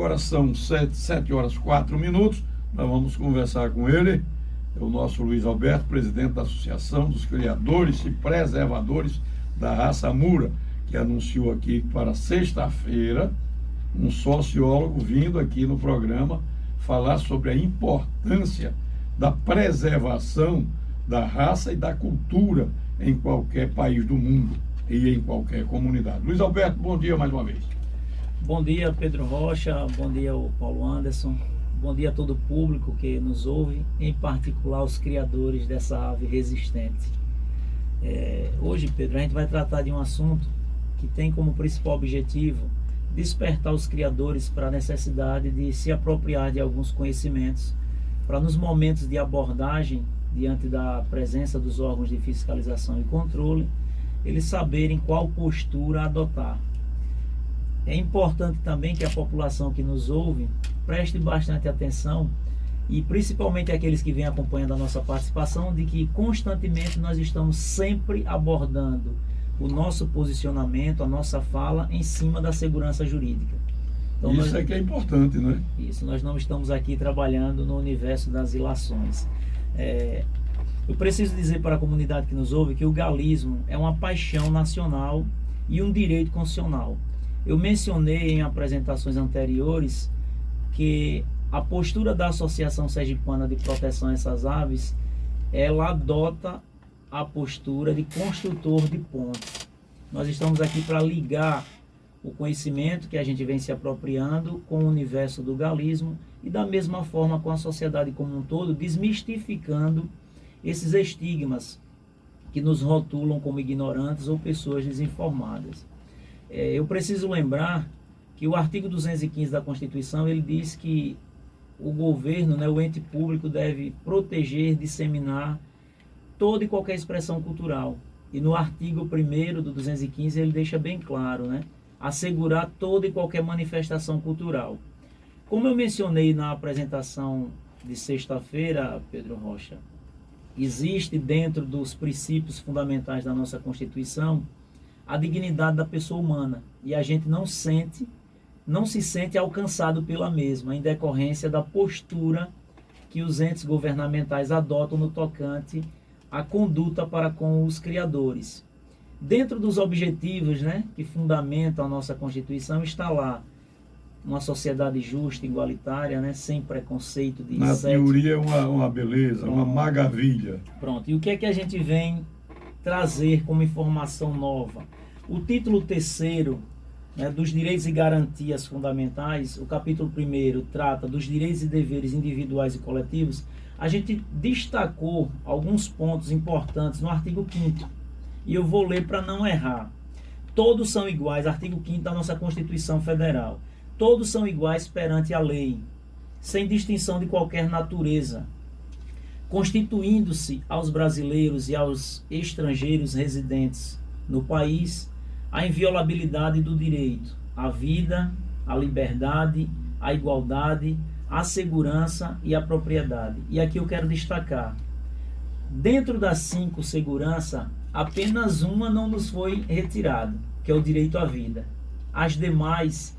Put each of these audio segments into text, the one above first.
Agora são 7 horas 4 minutos. Nós vamos conversar com ele, é o nosso Luiz Alberto, presidente da Associação dos Criadores e Preservadores da Raça Mura, que anunciou aqui para sexta-feira um sociólogo vindo aqui no programa falar sobre a importância da preservação da raça e da cultura em qualquer país do mundo e em qualquer comunidade. Luiz Alberto, bom dia mais uma vez. Bom dia, Pedro Rocha, bom dia ao Paulo Anderson, bom dia a todo o público que nos ouve, em particular os criadores dessa ave resistente. Hoje, Pedro, a gente vai tratar de um assunto que tem como principal objetivo despertar os criadores para a necessidade de se apropriar de alguns conhecimentos, para nos momentos de abordagem, diante da presença dos órgãos de fiscalização e controle, eles saberem qual postura adotar. É importante também que a população que nos ouve preste bastante atenção, e principalmente aqueles que vêm acompanhando a nossa participação, de que constantemente nós estamos sempre abordando o nosso posicionamento, a nossa fala em cima da segurança jurídica. Então, isso é que é importante, não é? Isso, nós não estamos aqui trabalhando no universo das ilações. Eu preciso dizer para a comunidade que nos ouve que o galismo é uma paixão nacional e um direito constitucional. Eu mencionei em apresentações anteriores que a postura da Associação Sergipana de Proteção a essas aves, ela adota a postura de construtor de pontes. Nós estamos aqui para ligar o conhecimento que a gente vem se apropriando com o universo do galismo e da mesma forma com a sociedade como um todo, desmistificando esses estigmas que nos rotulam como ignorantes ou pessoas desinformadas. Eu preciso lembrar que o artigo 215 da Constituição, ele diz que o governo, o ente público, deve proteger, disseminar toda e qualquer expressão cultural. E no artigo 1º do 215 ele deixa bem claro, assegurar toda e qualquer manifestação cultural. Como eu mencionei na apresentação de sexta-feira, Pedro Rocha, existe dentro dos princípios fundamentais da nossa Constituição a dignidade da pessoa humana, e a gente não se sente alcançado pela mesma, em decorrência da postura que os entes governamentais adotam no tocante à conduta para com os criadores. Dentro dos objetivos que fundamentam a nossa Constituição está lá uma sociedade justa, igualitária, sem preconceito de na sexo. teoria é uma beleza, uma maravilha. Pronto, e o que é que a gente vem trazer como informação nova? O título 3º dos direitos e garantias fundamentais, o capítulo 1º trata dos direitos e deveres individuais e coletivos. A gente destacou alguns pontos importantes no artigo 5º, e eu vou ler para não errar. Todos são iguais, artigo 5º da nossa Constituição Federal. Todos são iguais perante a lei, sem distinção de qualquer natureza, constituindo-se aos brasileiros e aos estrangeiros residentes no país a inviolabilidade do direito à vida, à liberdade, à igualdade, à segurança e à propriedade. E aqui eu quero destacar, dentro das 5 segurança, apenas uma não nos foi retirada, que é o direito à vida. As demais,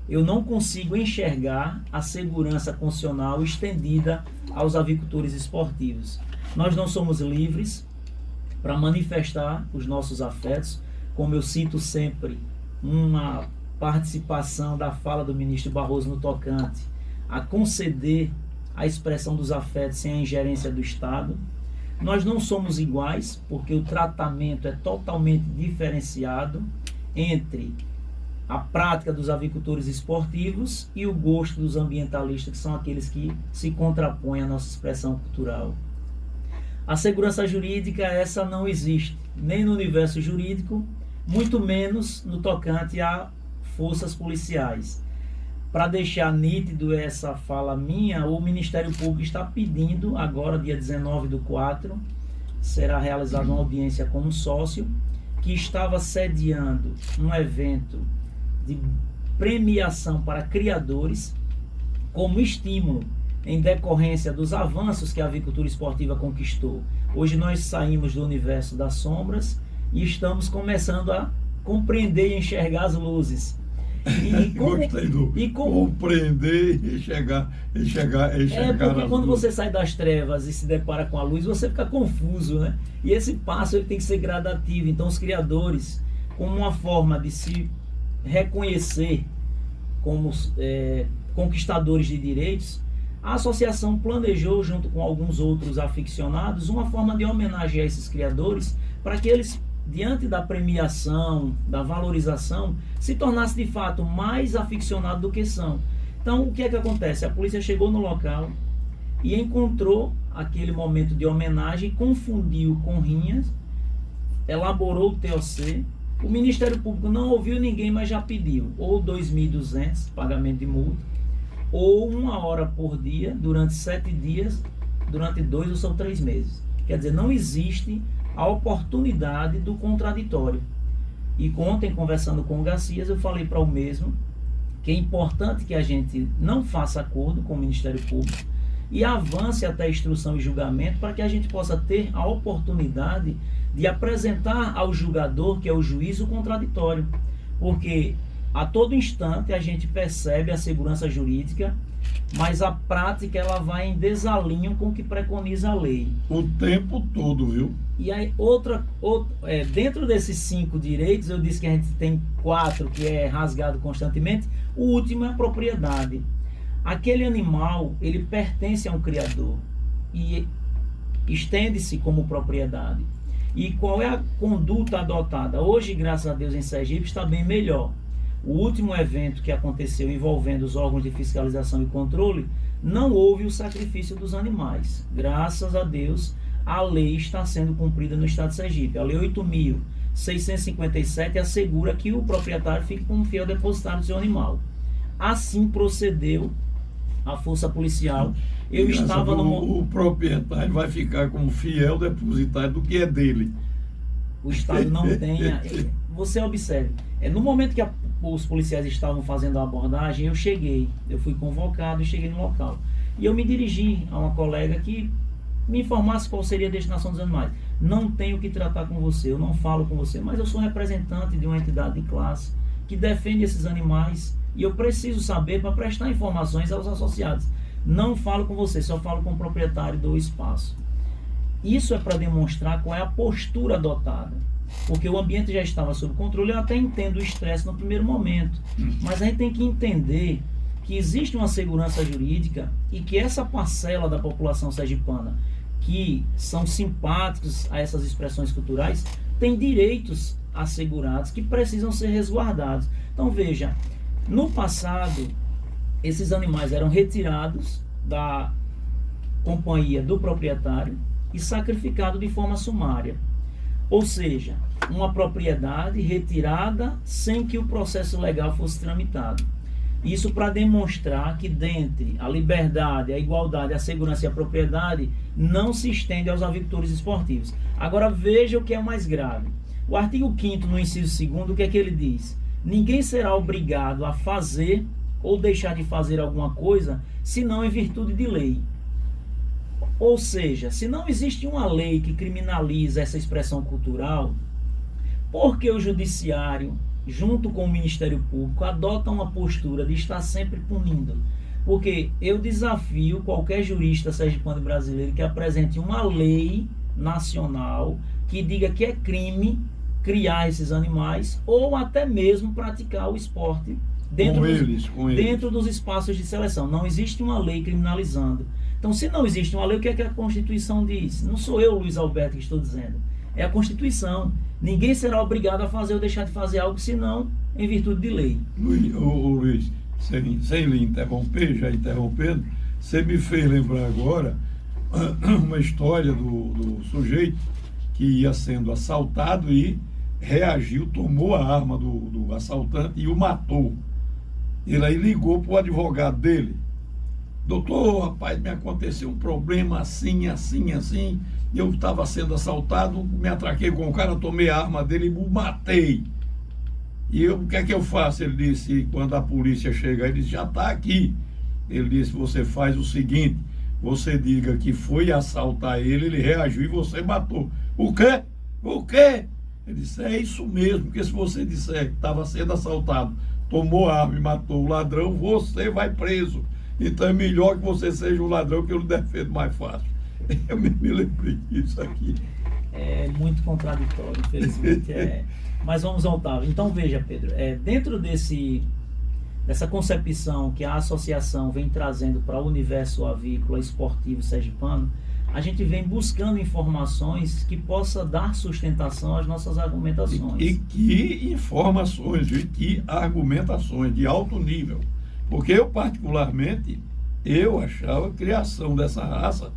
eu não consigo enxergar a segurança constitucional estendida aos avicultores esportivos. Nós não somos livres para manifestar os nossos afetos, como eu cito sempre uma participação da fala do ministro Barroso no tocante a conceder a expressão dos afetos sem a ingerência do Estado. Nós não somos iguais, porque o tratamento é totalmente diferenciado entre a prática dos avicultores esportivos e o gosto dos ambientalistas, que são aqueles que se contrapõem à nossa expressão cultural. A segurança jurídica, essa não existe, nem no universo jurídico, muito menos no tocante a forças policiais. Para deixar nítido essa fala minha, o Ministério Público está pedindo, agora dia 19/4, será realizada uma audiência com um sócio que estava sediando um evento de premiação para criadores como estímulo em decorrência dos avanços que a avicultura esportiva conquistou. Hoje nós saímos do universo das sombras e estamos começando a compreender e enxergar as luzes. Gostei do compreender e chegar porque quando você sai das trevas e se depara com a luz, você fica confuso, né? E esse passo ele tem que ser gradativo. Então os criadores, como uma forma de se reconhecer como conquistadores de direitos, a associação planejou, junto com alguns outros aficionados, uma forma de homenagear esses criadores para que eles, diante da premiação, da valorização, se tornassem de fato mais aficionados do que são. Então, o que é que acontece? A polícia chegou no local e encontrou aquele momento de homenagem, confundiu com rinhas, elaborou o TOC. O Ministério Público não ouviu ninguém, mas já pediu ou 2.200, pagamento de multa, ou 1 hora por dia, durante 7 dias, durante 2 ou 3 meses. Quer dizer, não existe a oportunidade do contraditório. E ontem, conversando com o Garcias, eu falei para o mesmo que é importante que a gente não faça acordo com o Ministério Público e avance até instrução e julgamento para que a gente possa ter a oportunidade de apresentar ao julgador, que é o juiz, o contraditório. Porque a todo instante a gente percebe a segurança jurídica, mas a prática ela vai em desalinho com o que preconiza a lei. O tempo todo, viu? E aí, dentro desses 5 direitos, eu disse que a gente tem 4 que é rasgado constantemente. O último é a propriedade. Aquele animal, ele pertence a um criador e estende-se como propriedade. E qual é a conduta adotada? Hoje, graças a Deus, em Sergipe está bem melhor. O último evento que aconteceu envolvendo os órgãos de fiscalização e controle, não houve o sacrifício dos animais. Graças a Deus, a lei está sendo cumprida no estado de Sergipe. A lei 8.657 assegura que o proprietário fique como fiel depositário do seu animal. Assim procedeu a força policial. O proprietário vai ficar como fiel depositário do que é dele. O Estado não tem... Você observe, no momento que os policiais estavam fazendo a abordagem, eu fui convocado e cheguei no local. E eu me dirigi a uma colega que me informasse qual seria a destinação dos animais. Não tenho que tratar com você, eu não falo com você, mas eu sou representante de uma entidade de classe que defende esses animais e eu preciso saber para prestar informações aos associados. Não falo com você, só falo com o proprietário do espaço. Isso é para demonstrar qual é a postura adotada. Porque o ambiente já estava sob controle. Eu até entendo o estresse no primeiro momento, mas a gente tem que entender que existe uma segurança jurídica e que essa parcela da população sergipana que são simpáticos a essas expressões culturais tem direitos assegurados que precisam ser resguardados. Então veja, no passado esses animais eram retirados da companhia do proprietário e sacrificados de forma sumária. Ou seja, uma propriedade retirada sem que o processo legal fosse tramitado. Isso para demonstrar que dentre a liberdade, a igualdade, a segurança e a propriedade não se estende aos avicultores esportivos. Agora veja o que é mais grave. O artigo 5º, no inciso 2º, o que é que ele diz? Ninguém será obrigado a fazer ou deixar de fazer alguma coisa, senão em virtude de lei. Ou seja, se não existe uma lei que criminaliza essa expressão cultural, por que o judiciário, junto com o Ministério Público, adota uma postura de estar sempre punindo? Porque eu desafio qualquer jurista sergipano brasileiro que apresente uma lei nacional que diga que é crime criar esses animais ou até mesmo praticar o esporte dentro dos espaços de seleção. Não existe uma lei criminalizando. Então, se não existe uma lei, o que é que a Constituição diz? Não sou eu, Luiz Alberto, que estou dizendo. É a Constituição. Ninguém será obrigado a fazer ou deixar de fazer algo, senão em virtude de lei. Luiz, sem lhe interromper, já interrompendo, você me fez lembrar agora uma história do sujeito que ia sendo assaltado e reagiu, tomou a arma do assaltante e o matou. Ele aí ligou para o advogado dele. Doutor, rapaz, me aconteceu um problema assim, eu estava sendo assaltado, me atraquei com o cara, tomei a arma dele e o matei. E o que é que eu faço? Ele disse, quando a polícia chega, ele disse, já está aqui. Ele disse, você faz o seguinte, você diga que foi assaltar ele reagiu e você matou. O quê? O quê? Ele disse, é isso mesmo, porque se você disser que estava sendo assaltado, tomou a arma e matou o ladrão, você vai preso. Então é melhor que você seja um ladrão, que eu lhe defendo mais fácil. Eu me lembrei disso aqui. É muito contraditório, infelizmente. Mas vamos voltar. Então veja, Pedro, dentro dessa concepção que a associação vem trazendo para o universo avícola esportivo sergipano, a gente vem buscando informações que possa dar sustentação às nossas argumentações. E que informações, e que argumentações de alto nível. Porque eu, particularmente, eu achava que a criação dessa raça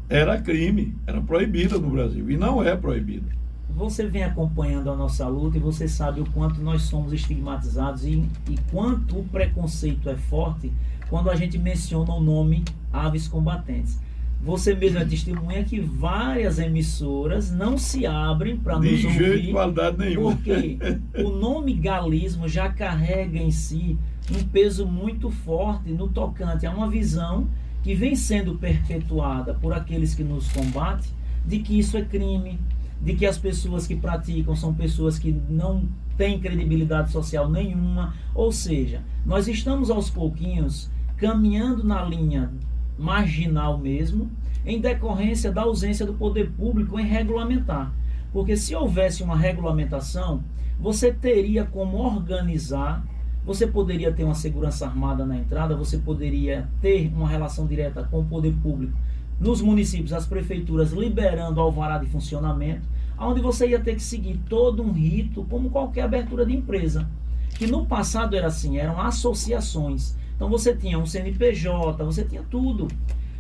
era crime, era proibida no Brasil, e não é proibida. Você vem acompanhando a nossa luta e você sabe o quanto nós somos estigmatizados e quanto o preconceito é forte quando a gente menciona o nome aves combatentes. Você mesmo é testemunha que várias emissoras não se abrem para nos ouvir. De jeito de qualidade nenhuma. Porque o nome galismo já carrega em si um peso muito forte no tocante a uma visão que vem sendo perpetuada por aqueles que nos combatem, de que isso é crime, de que as pessoas que praticam são pessoas que não têm credibilidade social nenhuma. Ou seja, nós estamos aos pouquinhos caminhando na linha marginal mesmo, em decorrência da ausência do poder público em regulamentar. Porque se houvesse uma regulamentação, você teria como organizar, você poderia ter uma segurança armada na entrada, você poderia ter uma relação direta com o poder público nos municípios, as prefeituras liberando alvará de funcionamento, onde você ia ter que seguir todo um rito, como qualquer abertura de empresa, que no passado era assim, eram associações. Então você tinha um CNPJ, você tinha tudo.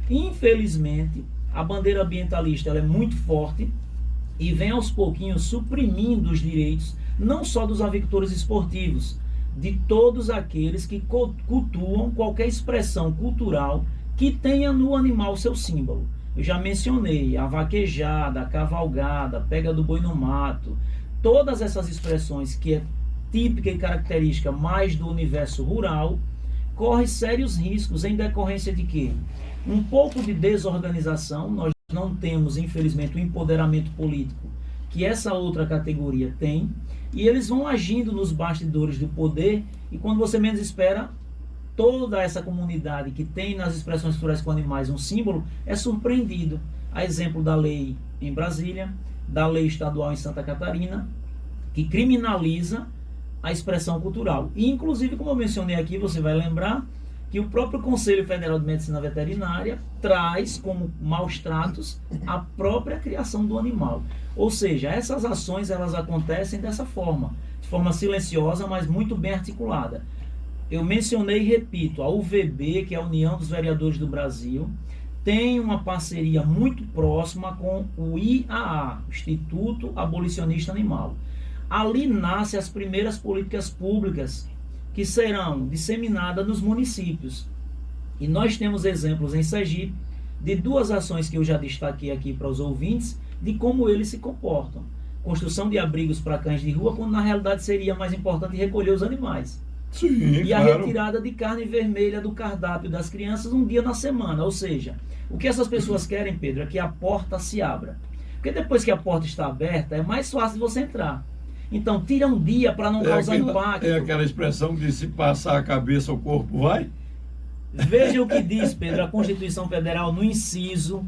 Infelizmente, a bandeira ambientalista ela é muito forte e vem aos pouquinhos suprimindo os direitos, não só dos avicultores esportivos, de todos aqueles que cultuam qualquer expressão cultural que tenha no animal seu símbolo. Eu já mencionei a vaquejada, a cavalgada, a pega do boi no mato, todas essas expressões que é típica e característica mais do universo rural, corre sérios riscos em decorrência de quê? Um pouco de desorganização, nós não temos, infelizmente, o empoderamento político que essa outra categoria tem, e eles vão agindo nos bastidores do poder, e quando você menos espera, toda essa comunidade que tem nas expressões culturais com animais um símbolo, é surpreendido. A exemplo da lei em Brasília, da lei estadual em Santa Catarina, que criminaliza a expressão cultural. E, inclusive, como eu mencionei aqui, você vai lembrar que o próprio Conselho Federal de Medicina Veterinária traz como maus tratos a própria criação do animal. Ou seja, essas ações elas acontecem dessa forma, de forma silenciosa, mas muito bem articulada. Eu mencionei e repito, a UVB, que é a União dos Vereadores do Brasil, tem uma parceria muito próxima com o IAA, Instituto Abolicionista Animal. Ali nascem as primeiras políticas públicas que serão disseminadas nos municípios. E nós temos exemplos em Sergipe de duas ações que eu já destaquei aqui para os ouvintes, de como eles se comportam. Construção de abrigos para cães de rua, quando na realidade seria mais importante recolher os animais. Sim, e claro. A retirada de carne vermelha do cardápio das crianças um dia na semana. Ou seja, o que essas pessoas querem, Pedro, é que a porta se abra. Porque depois que a porta está aberta, é mais fácil de você entrar. Então, tira um dia para não causar impacto. É aquela expressão de se passar a cabeça, o corpo vai? Veja o que diz, Pedro, a Constituição Federal no inciso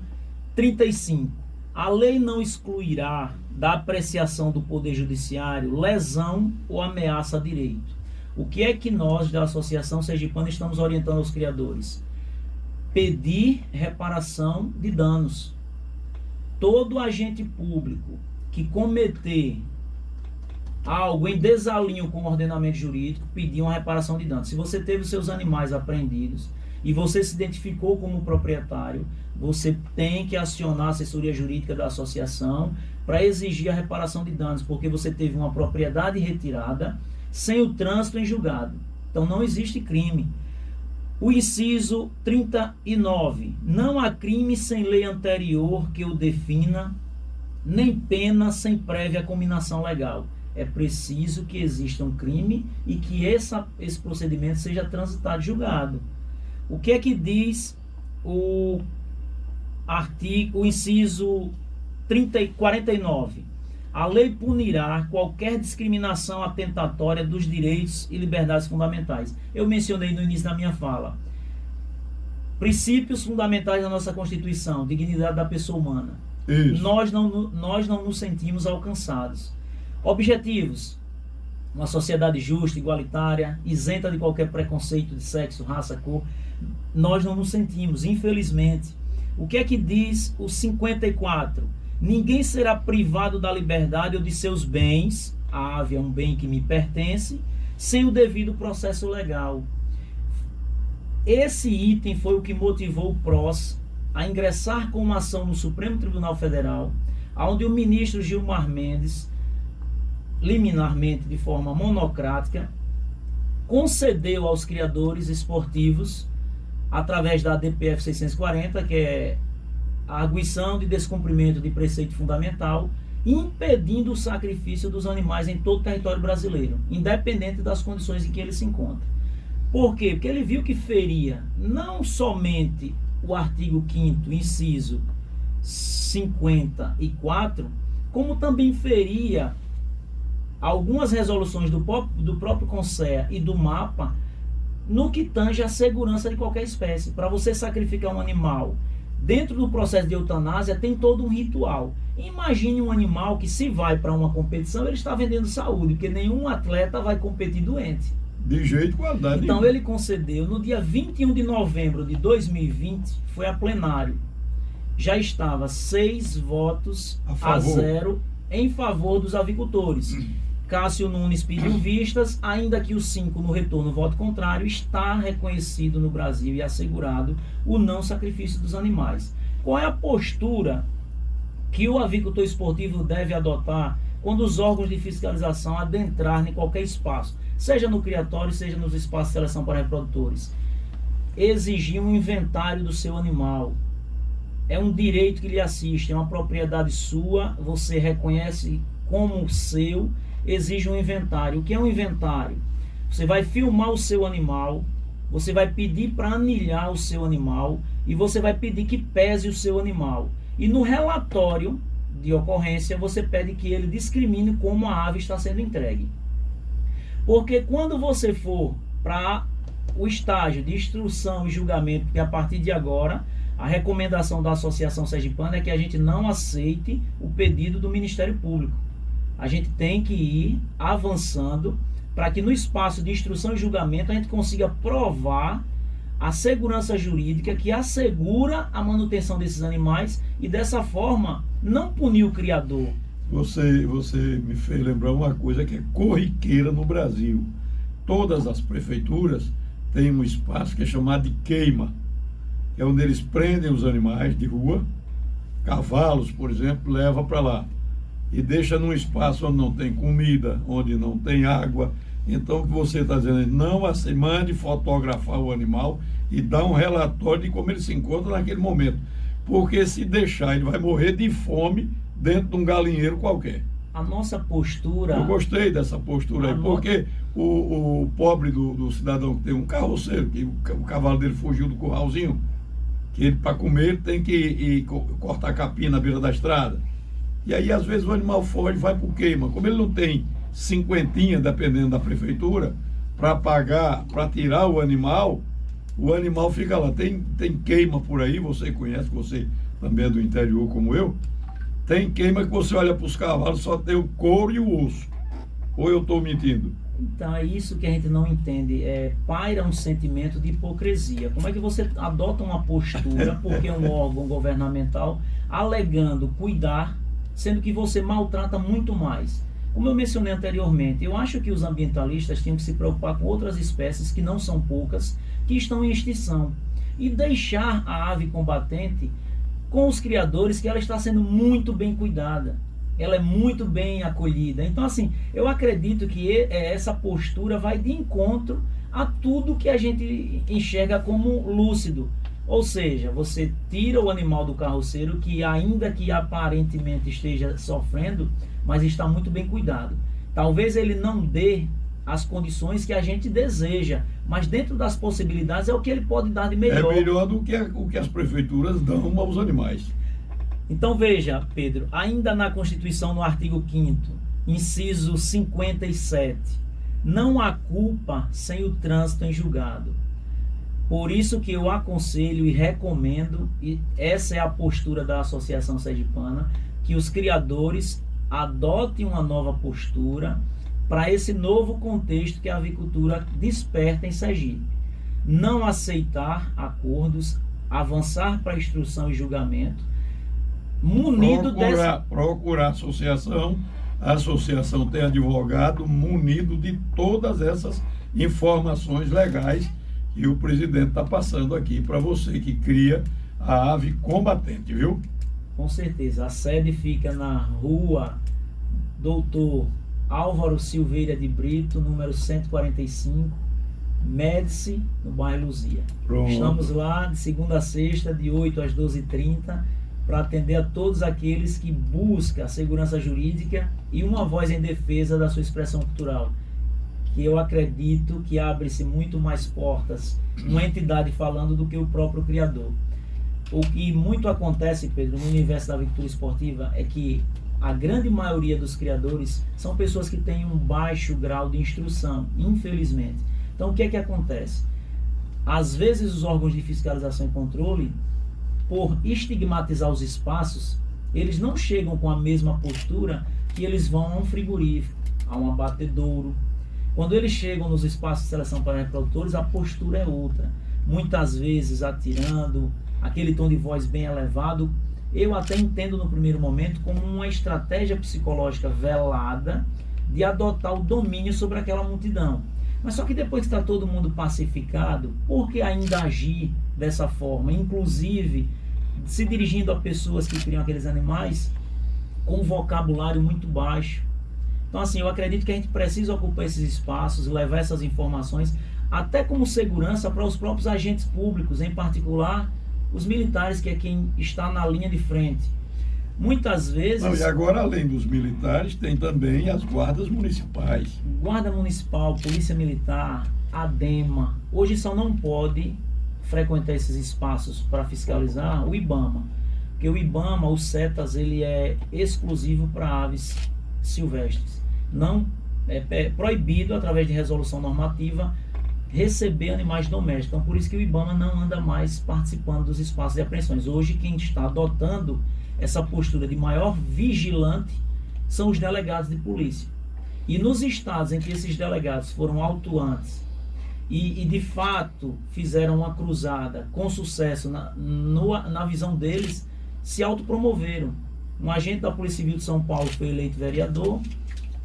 35. A lei não excluirá da apreciação do Poder Judiciário lesão ou ameaça a direito. O que é que nós, da Associação Sergipana, estamos orientando aos criadores? Pedir reparação de danos. Todo agente público que cometer algo em desalinho com o ordenamento jurídico, pedir uma reparação de danos. Se você teve os seus animais apreendidos e você se identificou como proprietário, você tem que acionar a assessoria jurídica da associação para exigir a reparação de danos, porque você teve uma propriedade retirada sem o trânsito em julgado. Então não existe crime. O inciso 39. Não há crime sem lei anterior que o defina, nem pena sem prévia cominação legal. É preciso que exista um crime e que esse procedimento seja transitado e julgado. O que é que diz o inciso 49? A lei punirá qualquer discriminação atentatória dos direitos e liberdades fundamentais. Eu mencionei no início da minha fala. Princípios fundamentais da nossa Constituição, dignidade da pessoa humana. Isso. Nós não nos sentimos alcançados. Objetivos: uma sociedade justa, igualitária, isenta de qualquer preconceito de sexo, raça, cor. Nós não nos sentimos, infelizmente. O que é que diz o 54? Ninguém será privado da liberdade ou de seus bens, a ave é um bem que me pertence, sem o devido processo legal. Esse item foi o que motivou o PROS a ingressar com uma ação no Supremo Tribunal Federal, onde o ministro Gilmar Mendes, liminarmente, de forma monocrática, concedeu aos criadores esportivos, através da DPF 640, que é a arguição de descumprimento de preceito fundamental, impedindo o sacrifício dos animais em todo o território brasileiro, independente das condições em que ele se encontra. Por quê? Porque ele viu que feria não somente o artigo 5º, inciso 54, como também feria algumas resoluções do próprio CONSEA e do MAPA no que tange a segurança de qualquer espécie. Para você sacrificar um animal dentro do processo de eutanásia, tem todo um ritual. Imagine um animal que, se vai para uma competição, ele está vendendo saúde, porque nenhum atleta vai competir doente. De jeito qualidade. Então ele concedeu, no dia 21 de novembro de 2020, foi a plenário. Já estava 6 votos a 0 em favor dos avicultores. Cássio Nunes pediu vistas, ainda que os 5 no retorno voto contrário. Está reconhecido no Brasil e assegurado o não sacrifício dos animais. Qual é a postura que o avicultor esportivo deve adotar quando os órgãos de fiscalização adentrarem em qualquer espaço, seja no criatório, seja nos espaços de seleção para reprodutores? Exigir um inventário do seu animal. É um direito que lhe assiste, é uma propriedade sua, você reconhece como seu, exige um inventário. O que é um inventário? Você vai filmar o seu animal, você vai pedir para anilhar o seu animal e você vai pedir que pese o seu animal. E no relatório de ocorrência, você pede que ele discrimine como a ave está sendo entregue. Porque quando você for para o estágio de instrução e julgamento, porque a partir de agora, a recomendação da Associação Sergipana é que a gente não aceite o pedido do Ministério Público. A gente tem que ir avançando para que no espaço de instrução e julgamento a gente consiga provar a segurança jurídica que assegura a manutenção desses animais e dessa forma não punir o criador. Você me fez lembrar uma coisa que é corriqueira no Brasil. Todas as prefeituras têm um espaço que é chamado de queima, que é onde eles prendem os animais de rua, cavalos, por exemplo, leva para lá e deixa num espaço onde não tem comida, onde não tem água. Então o que você está dizendo é não mande fotografar o animal e dar um relatório de como ele se encontra naquele momento, porque se deixar ele vai morrer de fome dentro de um galinheiro qualquer. A nossa postura... Eu gostei dessa postura aí, porque o pobre do cidadão que tem um carroceiro, que o cavalo dele fugiu do curralzinho, que ele para comer ele tem que ir cortar capim na beira da estrada. E aí às vezes o animal foge e vai para o queima. Como ele não tem cinquentinha, dependendo da prefeitura, para pagar, para tirar o animal fica lá. Tem queima por aí, você conhece, você também é do interior como eu. Tem queima que você olha para os cavalos, só tem o couro e o osso. Ou eu estou mentindo? Então é isso que a gente não entende. Paira um sentimento de hipocrisia. Como é que você adota uma postura, porque é um órgão governamental, alegando cuidar, sendo que você maltrata muito mais? Como eu mencionei anteriormente, eu acho que os ambientalistas tinham que se preocupar com outras espécies, que não são poucas, que estão em extinção, e deixar a ave combatente com os criadores, que ela está sendo muito bem cuidada, ela é muito bem acolhida. Então assim, eu acredito que essa postura vai de encontro a tudo que a gente enxerga como lúcido. Ou seja, você tira o animal do carroceiro, que ainda que aparentemente esteja sofrendo, mas está muito bem cuidado. Talvez ele não dê as condições que a gente deseja, mas dentro das possibilidades é o que ele pode dar de melhor. É melhor do que o que as prefeituras dão aos animais. Então veja, Pedro, ainda na Constituição, no artigo 5º, inciso 57, não há culpa sem o trânsito em julgado. Por isso que eu aconselho e recomendo, e essa é a postura da Associação Sergipana, que os criadores adotem uma nova postura para esse novo contexto que a avicultura desperta em Sergipe. Não aceitar acordos, avançar para instrução e julgamento, munido procurar a associação tem advogado munido de todas essas informações legais que o presidente está passando aqui para você que cria a ave combatente, viu? Com certeza. A sede fica na rua Doutor Álvaro Silveira de Brito, número 145, Médici, no bairro Luzia. Pronto. Estamos lá de segunda a sexta, de 8 às 12h30, para atender a todos aqueles que buscam a segurança jurídica e uma voz em defesa da sua expressão cultural, que eu acredito que abre-se muito mais portas uma entidade falando do que o próprio criador. O que muito acontece, Pedro, no universo da avicultura esportiva é que a grande maioria dos criadores são pessoas que têm um baixo grau de instrução, infelizmente. Então o que é que acontece? Às vezes os órgãos de fiscalização e controle, por estigmatizar os espaços, eles não chegam com a mesma postura que eles vão a um frigorífico, a um abatedouro. Quando eles chegam nos espaços de seleção para reprodutores, a postura é outra. Muitas vezes atirando, aquele tom de voz bem elevado. Eu até entendo no primeiro momento como uma estratégia psicológica velada de adotar o domínio sobre aquela multidão. Mas só que depois que está todo mundo pacificado, por que ainda agir dessa forma? Inclusive, se dirigindo a pessoas que criam aqueles animais com um vocabulário muito baixo. Então, assim, eu acredito que a gente precisa ocupar esses espaços, levar essas informações, até como segurança para os próprios agentes públicos, em particular os militares, que é quem está na linha de frente. Muitas vezes... Não, e agora, além dos militares, tem também as guardas municipais. Guarda Municipal, Polícia Militar, ADEMA. Hoje só não pode frequentar esses espaços para fiscalizar o IBAMA. Porque o IBAMA, o CETAS, ele é exclusivo para aves silvestres. Não é proibido, através de resolução normativa, receber animais domésticos. Então, por isso que o IBAMA não anda mais participando dos espaços de apreensões. Hoje, quem está adotando essa postura de maior vigilante são os delegados de polícia. E nos estados em que esses delegados foram autuantes e de fato fizeram uma cruzada com sucesso na visão deles, se autopromoveram. Um agente da Polícia Civil de São Paulo foi eleito vereador,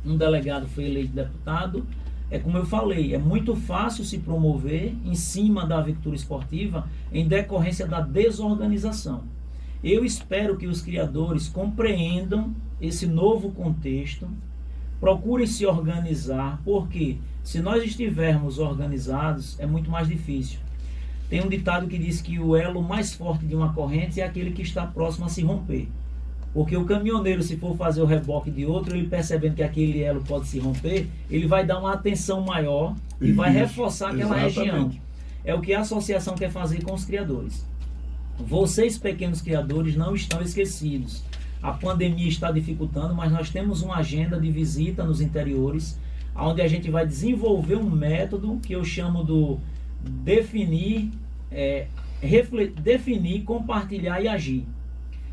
um delegado foi eleito deputado. É como eu falei, é muito fácil se promover em cima da avicultura esportiva em decorrência da desorganização. Eu espero que os criadores compreendam esse novo contexto, procurem se organizar, porque se nós estivermos organizados, é muito mais difícil. Tem um ditado que diz que o elo mais forte de uma corrente é aquele que está próximo a se romper. Porque o caminhoneiro, se for fazer o reboque de outro, ele percebendo que aquele elo pode se romper, ele vai dar uma atenção maior e vai reforçar aquela região. É o que a associação quer fazer com os criadores. Vocês, pequenos criadores, não estão esquecidos. A pandemia está dificultando, mas nós temos uma agenda de visita nos interiores, onde a gente vai desenvolver um método que eu chamo do definir, compartilhar e agir.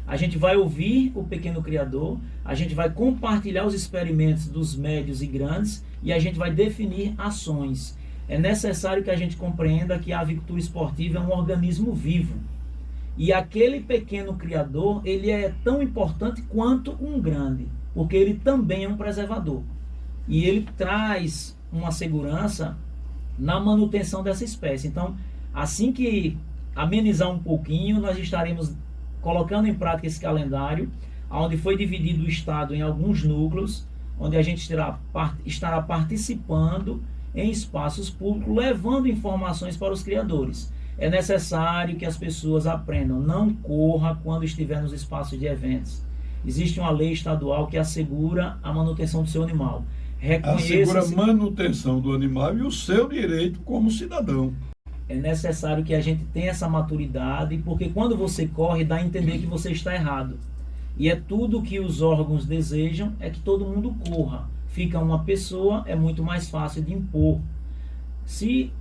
A gente vai ouvir o pequeno criador, a gente vai compartilhar os experimentos dos médios e grandes e a gente vai definir ações. É necessário que a gente compreenda que a avicultura esportiva é um organismo vivo. E aquele pequeno criador, ele é tão importante quanto um grande, porque ele também é um preservador. E ele traz uma segurança na manutenção dessa espécie. Então, assim que amenizar um pouquinho, nós estaremos colocando em prática esse calendário, onde foi dividido o estado em alguns núcleos, onde a gente estará participando em espaços públicos, levando informações para os criadores. É necessário que as pessoas aprendam, não corra quando estiver nos espaços de eventos. Existe uma lei estadual que assegura a manutenção do seu animal. Assegura a manutenção do animal e o seu direito como cidadão. É necessário que a gente tenha essa maturidade, porque quando você corre, dá a entender que você está errado. E é tudo que os órgãos desejam é que todo mundo corra. Fica uma pessoa, é muito mais fácil de impor. Se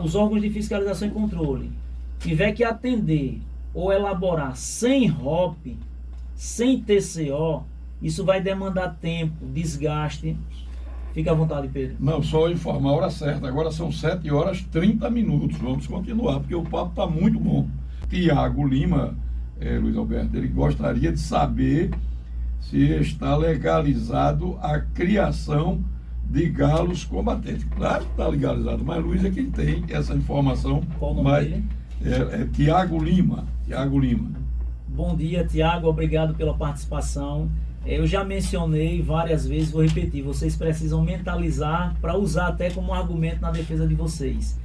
os órgãos de fiscalização e controle tiver que atender ou elaborar sem ROP, sem TCO, isso vai demandar tempo, desgaste. Fica à vontade, Pedro. Não, só informar a hora certa. Agora são 7h30. Vamos continuar, porque o papo está muito bom. Tiago Lima, Luiz Alberto, ele gostaria de saber se está legalizado a criação de galos combatentes. Claro que está legalizado, mas Luiz é quem tem essa informação. Qual o nome dele? Tiago Lima. Tiago Lima. Bom dia, Tiago. Obrigado pela participação. Eu já mencionei várias vezes, vou repetir, vocês precisam mentalizar para usar até como argumento na defesa de vocês.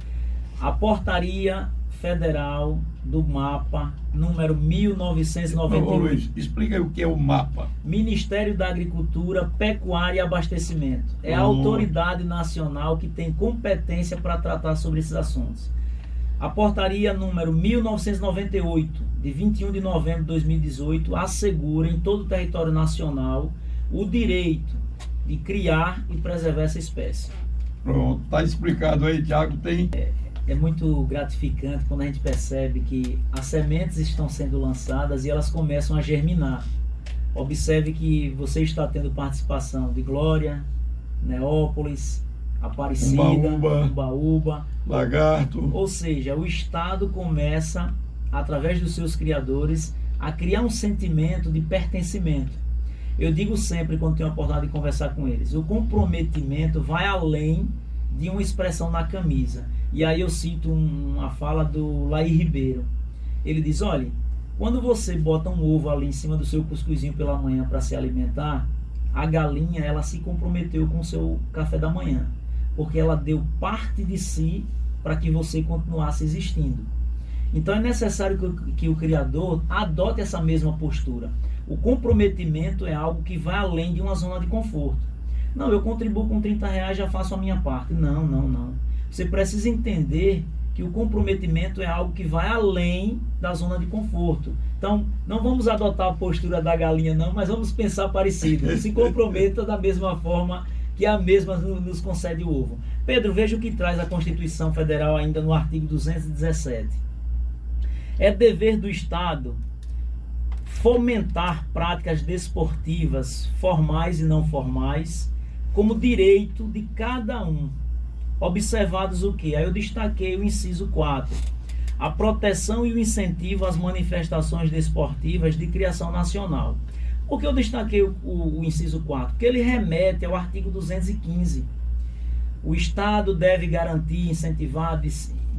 A portaria federal do MAPA, número 1998. Ô, Luiz, explica aí o que é o MAPA. Ministério da Agricultura, Pecuária e Abastecimento. É a autoridade nacional que tem competência para tratar sobre esses assuntos. A portaria número 1998, de 21 de novembro de 2018, assegura em todo o território nacional o direito de criar e preservar essa espécie. Pronto, está explicado aí, Tiago. É muito gratificante quando a gente percebe que as sementes estão sendo lançadas e elas começam a germinar. Observe que você está tendo participação de Glória, Neópolis, Aparecida, Umbaúba, Lagarto. Ou seja, o Estado começa, através dos seus criadores, a criar um sentimento de pertencimento. Eu digo sempre, quando tenho a oportunidade de conversar com eles, o comprometimento vai além de uma expressão na camisa. E aí eu cito uma fala do Laí Ribeiro. Ele diz, olha, quando você bota um ovo ali em cima do seu cuscuzinho pela manhã para se alimentar, a galinha, ela se comprometeu com o seu café da manhã, porque ela deu parte de si para que você continuasse existindo. Então é necessário que o criador adote essa mesma postura. O comprometimento é algo que vai além de uma zona de conforto. Não, eu contribuo com R$30, já faço a minha parte. Não. Você precisa entender que o comprometimento é algo que vai além da zona de conforto. Então, não vamos adotar a postura da galinha não, mas vamos pensar parecido. Se comprometa da mesma forma que a mesma nos concede o ovo. Pedro, veja o que traz a Constituição Federal ainda no artigo 217. É dever do Estado fomentar práticas desportivas, formais e não formais, como direito de cada um. Observados o que? Aí eu destaquei o inciso 4. A proteção e o incentivo às manifestações desportivas de criação nacional. Por que eu destaquei o inciso 4? Porque ele remete ao artigo 215. O Estado deve garantir, incentivar,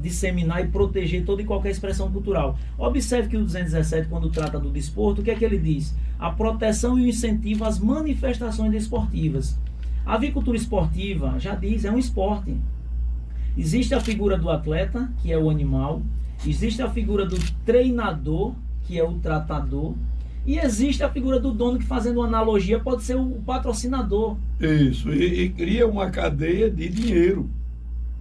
disseminar e proteger toda e qualquer expressão cultural. Observe que o 217, quando trata do desporto, o que é que ele diz? A proteção e o incentivo às manifestações desportivas. A avicultura esportiva, já diz, é um esporte. Existe a figura do atleta, que é o animal. Existe a figura do treinador, que é o tratador. E existe a figura do dono, que, fazendo uma analogia, pode ser o patrocinador. Isso, e cria uma cadeia de dinheiro.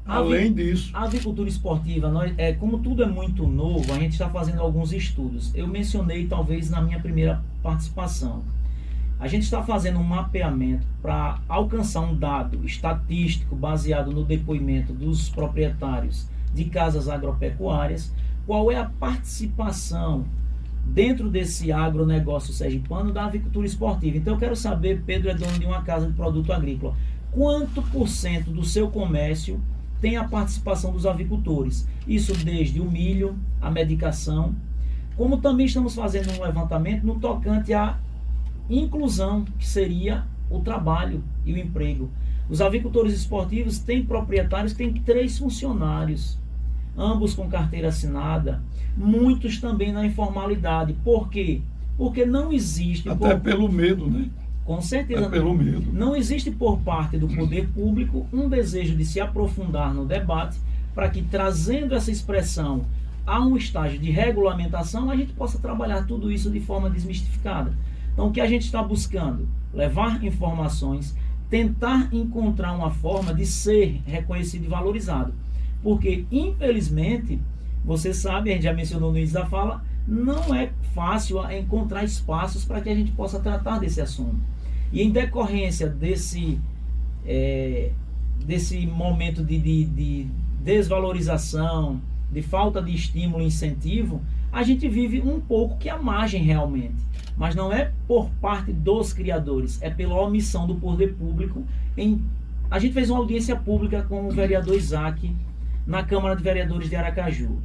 Além disso. A avicultura esportiva, como tudo é muito novo, a gente está fazendo alguns estudos. Eu mencionei, talvez, na minha primeira participação. A gente está fazendo um mapeamento para alcançar um dado estatístico baseado no depoimento dos proprietários de casas agropecuárias. Qual é a participação dentro desse agronegócio sergipano da avicultura esportiva? Então eu quero saber, Pedro é dono de uma casa de produto agrícola, quanto % do seu comércio tem a participação dos avicultores? Isso desde o milho, a medicação, como também estamos fazendo um levantamento no tocante à inclusão, que seria o trabalho e o emprego. Os avicultores esportivos têm proprietários que têm 3 funcionários, ambos com carteira assinada, muitos também na informalidade. Por quê? Porque não existe... Até pelo medo, né? Com certeza. Até pelo medo. Não existe por parte do poder público um desejo de se aprofundar no debate para que, trazendo essa expressão a um estágio de regulamentação, a gente possa trabalhar tudo isso de forma desmistificada. Então, o que a gente está buscando? Levar informações, tentar encontrar uma forma de ser reconhecido e valorizado. Porque, infelizmente, você sabe, a gente já mencionou no início da fala, não é fácil encontrar espaços para que a gente possa tratar desse assunto. E em decorrência desse momento de desvalorização, de falta de estímulo e incentivo, a gente vive um pouco que à margem realmente. Mas não é por parte dos criadores, é pela omissão do poder público. A gente fez uma audiência pública com o vereador Isaac na Câmara de Vereadores de Aracaju.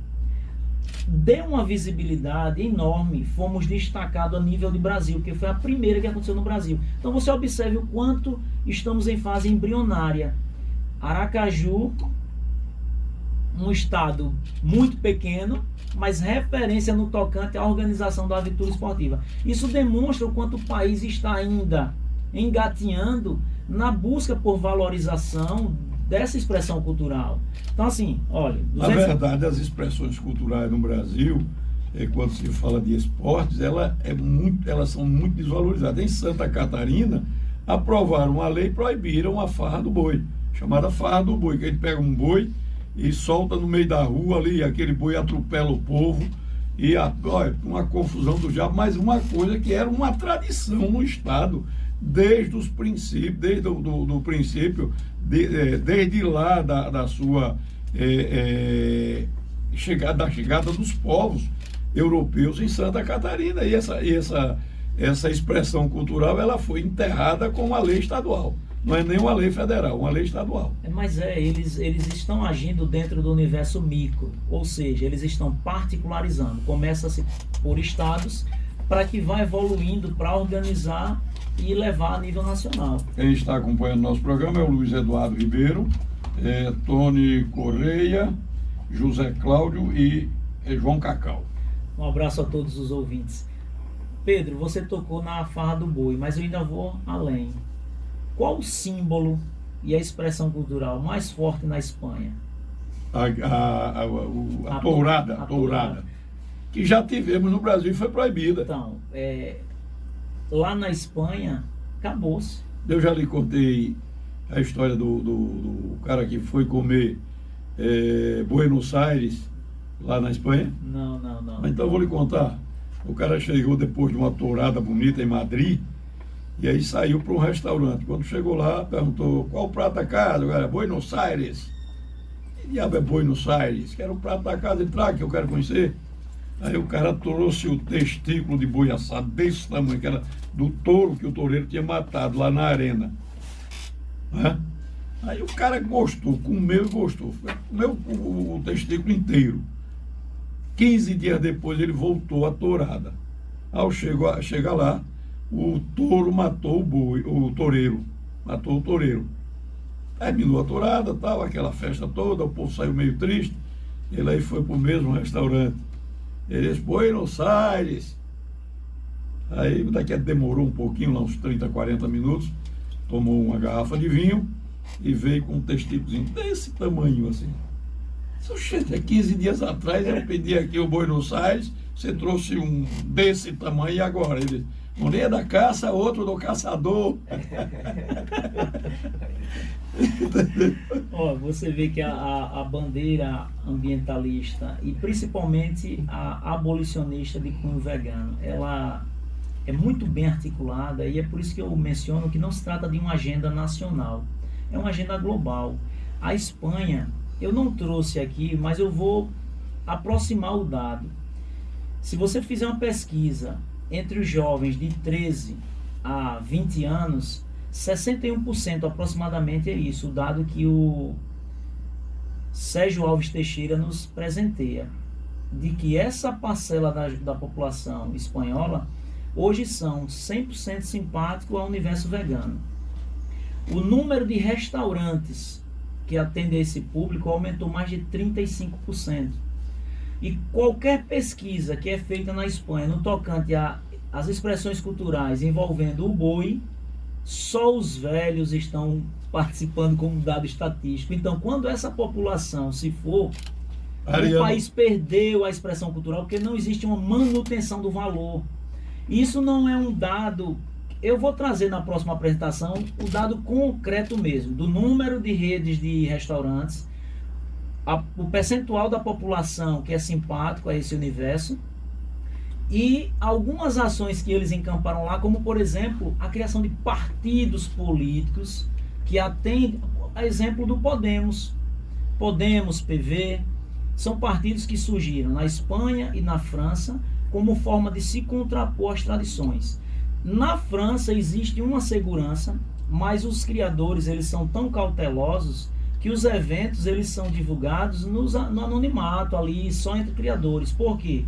Deu uma visibilidade enorme, fomos destacados a nível de Brasil, porque foi a primeira que aconteceu no Brasil. Então você observe o quanto estamos em fase embrionária. Aracaju, um estado muito pequeno, mas referência no tocante à organização da aventura esportiva. Isso demonstra o quanto o país está ainda engatinhando na busca por valorização dessa expressão cultural. Então, assim, olha... Na verdade, as expressões culturais no Brasil, quando se fala de esportes, elas são muito desvalorizadas. Em Santa Catarina, aprovaram uma lei e proibiram a farra do boi, chamada farra do boi, que a gente pega um boi e solta no meio da rua ali, aquele boi atropela o povo, e olha, uma confusão do diabo, mas uma coisa que era uma tradição no Estado, desde os princípios, desde o princípio, desde lá da sua chegada dos povos europeus em Santa Catarina. E essa expressão cultural, ela foi enterrada com uma lei estadual. Não é nem uma lei federal, uma lei estadual. Mas eles estão agindo dentro do universo micro, ou seja, eles estão particularizando. Começa-se por estados, para que vá evoluindo para organizar e levar a nível nacional. Quem está acompanhando nosso programa é o Luiz Eduardo Ribeiro, Tony Correia, José Cláudio e João Cacau. Um abraço a todos os ouvintes. Pedro, você tocou na farra do boi, mas eu ainda vou além. Qual o símbolo e a expressão cultural mais forte na Espanha? A tourada, que já tivemos no Brasil e foi proibida. Então, lá na Espanha, acabou-se. Eu já lhe contei a história do cara que foi comer Buenos Aires, lá na Espanha? Não. Então eu vou lhe contar. O cara chegou depois de uma tourada bonita em Madrid, e aí saiu para um restaurante. Quando chegou lá, perguntou: qual o prato da casa? O cara: Buenos Aires. Que diabo é Buenos Aires? Quero o prato da casa, entrar que eu quero conhecer. Aí o cara trouxe o testículo de boi assado desse tamanho, que era do touro que o toureiro tinha matado lá na arena. Né? Aí o cara gostou, comeu e gostou. Comeu o testículo inteiro. 15 dias depois ele voltou à tourada. Ao chegar lá, o touro matou o toureiro. Matou o toureiro. Terminou a tourada, tal, aquela festa toda, o povo saiu meio triste. Ele aí foi para o mesmo restaurante. Ele disse: Buenos Aires. Aí daqui demorou um pouquinho, lá uns 30, 40 minutos, tomou uma garrafa de vinho e veio com um testículozinho desse tamanho assim. Gente, 15 dias atrás eu pedi aqui o Buenos Aires, você trouxe um desse tamanho e agora? Ele disse: um nem é da caça, outro do caçador. Você vê que a bandeira ambientalista e principalmente a abolicionista de cunho vegano, ela é muito bem articulada, e é por isso que eu menciono que não se trata de uma agenda nacional, é uma agenda global. A Espanha, eu não trouxe aqui, mas eu vou aproximar o dado. Se você fizer uma pesquisa entre os jovens de 13 a 20 anos, 61% aproximadamente é isso, o dado que o Sérgio Alves Teixeira nos presenteia, de que essa parcela da população espanhola hoje são 100% simpáticos ao universo vegano. O número de restaurantes que atendem a esse público aumentou mais de 35%. E qualquer pesquisa que é feita na Espanha no tocante às expressões culturais envolvendo o boi, só os velhos estão participando como dado estatístico. Então, quando essa população se for, o país perdeu a expressão cultural, porque não existe uma manutenção do valor. Isso não é um dado... Eu vou trazer na próxima apresentação o dado concreto mesmo, do número de redes de restaurantes, o percentual da população que é simpático a esse universo, E algumas ações que eles encamparam lá, como por exemplo, a criação de partidos políticos que atendem, a exemplo do Podemos, PV, são partidos que surgiram na Espanha e na França como forma de se contrapor às tradições. Na França existe uma segurança, mas os criadores eles são tão cautelosos que os eventos eles são divulgados no anonimato ali, só entre criadores. Por quê?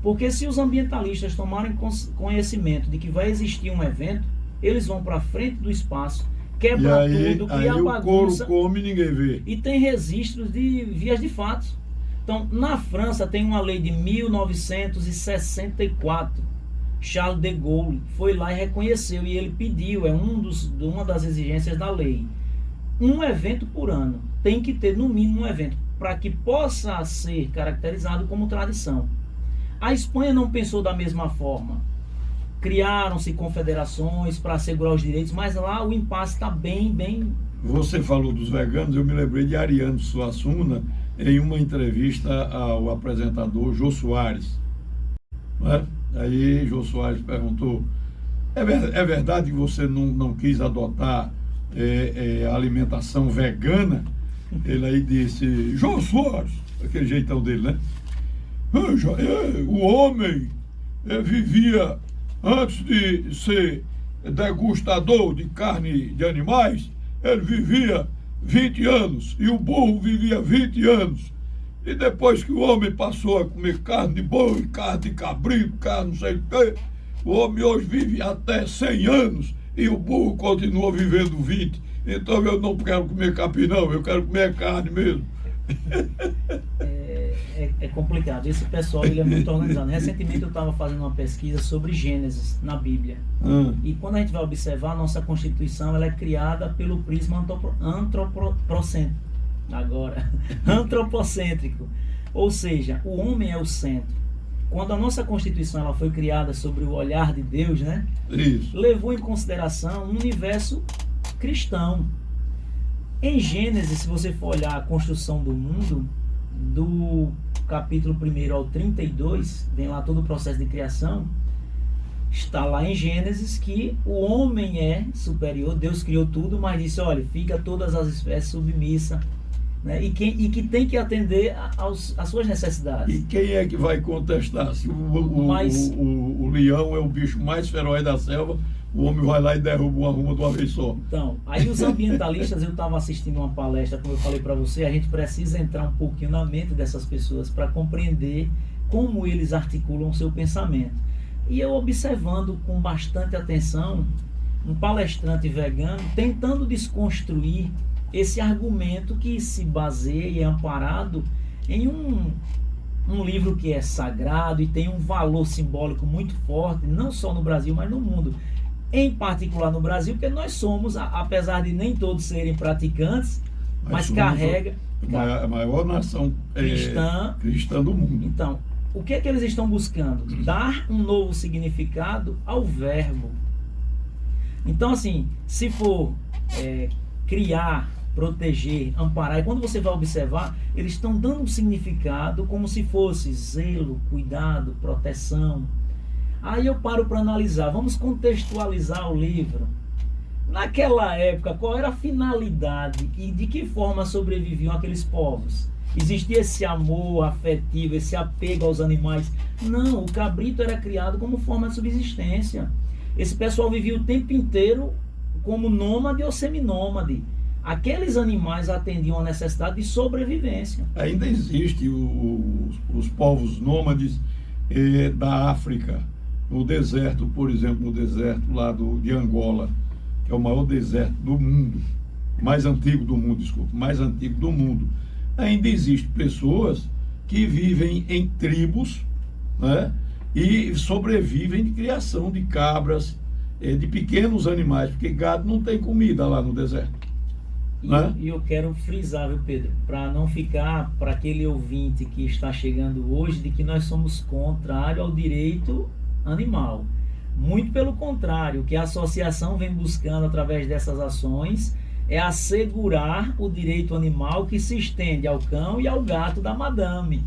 Porque se os ambientalistas tomarem conhecimento de que vai existir um evento, eles vão para frente do espaço, quebra tudo, cria bagunça. O couro come e ninguém vê. E tem registros de vias de fato. Então, na França tem uma lei de 1964. Charles de Gaulle foi lá e reconheceu, e ele pediu, uma das exigências da lei, um evento por ano. Tem que ter no mínimo um evento, para que possa ser caracterizado como tradição. A Espanha não pensou da mesma forma. Criaram-se confederações para assegurar os direitos, mas lá o impasse está bem... Você falou dos veganos, eu me lembrei de Ariano Suassuna em uma entrevista ao apresentador Jô Soares. Né? Aí Jô Soares perguntou, é verdade que você não quis adotar a alimentação vegana? Ele aí disse, Jô Soares, aquele jeitão dele, né? O homem vivia, antes de ser degustador de carne de animais, ele vivia 20 anos, e o burro vivia 20 anos. E depois que o homem passou a comer carne de boi, carne de cabrito, carne não sei o quê, o homem hoje vive até 100 anos, e o burro continua vivendo 20. Então eu não quero comer capim não, eu quero comer carne mesmo. É complicado. Esse pessoal ele é muito organizado. Recentemente eu estava fazendo uma pesquisa sobre Gênesis na Bíblia. E quando a gente vai observar, a nossa Constituição ela é criada pelo prisma antropocêntrico. Ou seja, o homem é o centro. Quando a nossa Constituição ela foi criada sobre o olhar de Deus, né? Isso. Levou em consideração um universo cristão. Em Gênesis, se você for olhar a construção do mundo, do capítulo 1 ao 32, vem lá todo o processo de criação, está lá em Gênesis que o homem é superior, Deus criou tudo, mas disse, olha, fica todas as espécies submissas, né? E que tem que atender às suas necessidades. E quem é que vai contestar? Se o leão é o bicho mais feroz da selva, o homem vai lá e derruba uma ruma de uma vez só. Então, aí os ambientalistas, eu estava assistindo uma palestra, como eu falei para você, a gente precisa entrar um pouquinho na mente dessas pessoas para compreender como eles articulam o seu pensamento. E eu observando com bastante atenção um palestrante vegano tentando desconstruir esse argumento que se baseia e é amparado em um livro que é sagrado e tem um valor simbólico muito forte, não só no Brasil, mas no mundo. Em particular no Brasil, porque nós somos, apesar de nem todos serem praticantes, mas carrega a maior nação cristã do mundo. Então, o que é que eles estão buscando? Dar um novo significado ao verbo. Então, assim, se for criar, proteger, amparar, e quando você vai observar, eles estão dando um significado como se fosse zelo, cuidado, proteção. Aí eu paro para analisar, vamos contextualizar o livro. Naquela época, qual era a finalidade e de que forma sobreviviam aqueles povos? Existia esse amor afetivo, esse apego aos animais? Não, o cabrito era criado como forma de subsistência. Esse pessoal vivia o tempo inteiro como nômade ou seminômade. Aqueles animais atendiam a necessidade de sobrevivência. Ainda existe os povos nômades da África. No deserto, por exemplo, no deserto lá de Angola, que é o maior deserto do mundo, mais antigo do mundo, ainda existem pessoas que vivem em tribos, né, e sobrevivem de criação de cabras, de pequenos animais, porque gado não tem comida lá no deserto. E eu quero frisar, viu, Pedro, para não ficar para aquele ouvinte que está chegando hoje de que nós somos contrário ao direito animal. Muito pelo contrário, o que a associação vem buscando através dessas ações é assegurar o direito animal que se estende ao cão e ao gato da madame.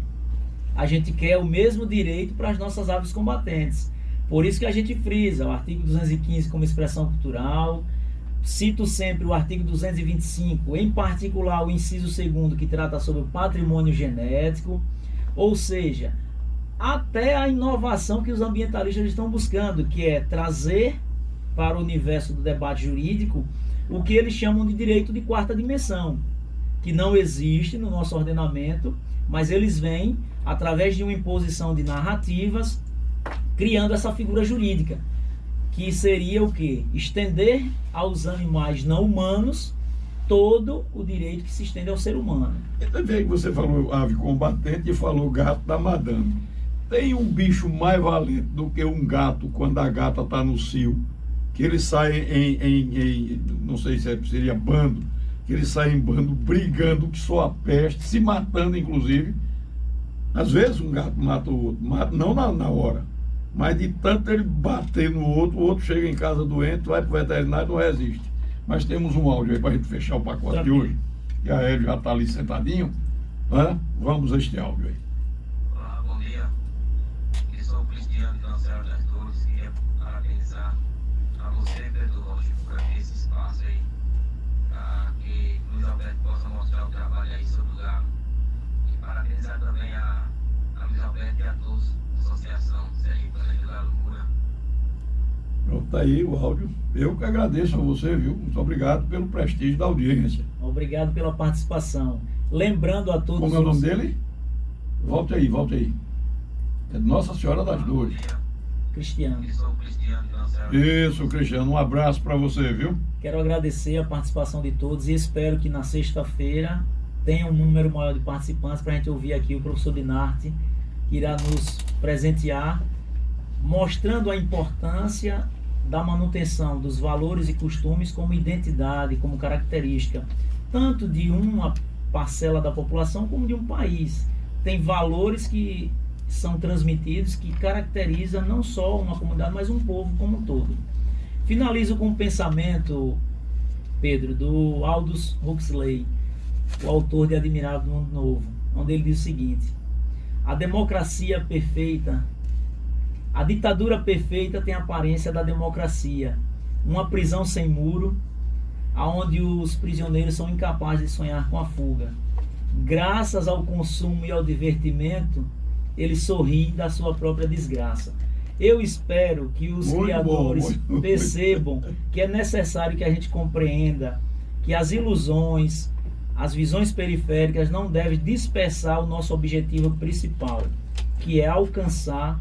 a gente quer o mesmo direito para as nossas aves combatentes. Por isso que a gente frisa o artigo 215 como expressão cultural. Cito sempre o artigo 225, em particular o inciso 2º, que trata sobre o patrimônio genético, ou seja, até a inovação que os ambientalistas estão buscando, que é trazer para o universo do debate jurídico o que eles chamam de direito de quarta dimensão, que não existe no nosso ordenamento, mas eles vêm, através de uma imposição de narrativas, criando essa figura jurídica, que seria o quê? Estender aos animais não humanos todo o direito que se estende ao ser humano. Também você falou ave combatente e falou gato da madame. Tem um bicho mais valente do que um gato quando a gata está no cio, que eles saem não sei se seria bando, que eles saem em bando brigando, que só a peste, se matando inclusive. Às vezes um gato mata o outro, não na hora, mas de tanto ele bater no outro, o outro chega em casa doente, vai para o veterinário e não resiste. Mas temos um áudio aí para a gente fechar o pacote de hoje. E a Hélio já está ali sentadinho. Né? Vamos a este áudio aí. Olá, bom dia. Eu sou o Cristiano de Nossa Senhora das Dores. Queria parabenizar a você, Pedro Rocha, por esse espaço aí, para que Luiz Alberto possa mostrar o trabalho aí sobre o gado. E parabenizar também a Luiz Alberto e a todos da Associação Sergipana de Galo Moura. Pronto, tá aí o áudio. Eu que agradeço a você, viu? Muito obrigado pelo prestígio da audiência. Obrigado pela participação. Lembrando a todos... Como é o nome dele? Volte aí. É Nossa Senhora das Dores. Cristiano. Eu sou o Cristiano de Nossa Senhora. Isso, Cristiano. Um abraço para você, viu? Quero agradecer a participação de todos e espero que na sexta-feira tenha um número maior de participantes para a gente ouvir aqui o professor Dinarte, que irá nos presentear, mostrando a importância da manutenção dos valores e costumes como identidade, como característica, tanto de uma parcela da população como de um país. Tem valores que são transmitidos, que caracterizam não só uma comunidade, mas um povo como um todo. Finalizo com um pensamento, Pedro, do Aldous Huxley, o autor de Admirável Mundo Novo, onde ele diz o seguinte: a democracia perfeita, a ditadura perfeita tem a aparência da democracia, uma prisão sem muro, aonde os prisioneiros são incapazes de sonhar com a fuga. Graças ao consumo e ao divertimento, eles sorriem da sua própria desgraça. Eu espero que os criadores percebam que é necessário que a gente compreenda que as ilusões, as visões periféricas não devem dispersar o nosso objetivo principal, que é alcançar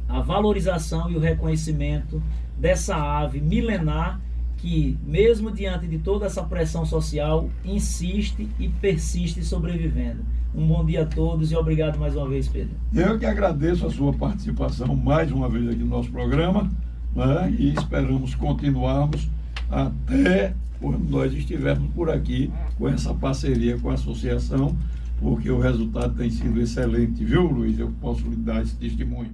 a valorização e o reconhecimento dessa ave milenar que, mesmo diante de toda essa pressão social, insiste e persiste sobrevivendo. Um bom dia a todos e obrigado mais uma vez, Pedro. Eu que agradeço a sua participação mais uma vez aqui no nosso programa, né? E esperamos continuarmos até quando nós estivermos por aqui com essa parceria com a associação, porque o resultado tem sido excelente, viu, Luiz? Eu posso lhe dar esse testemunho.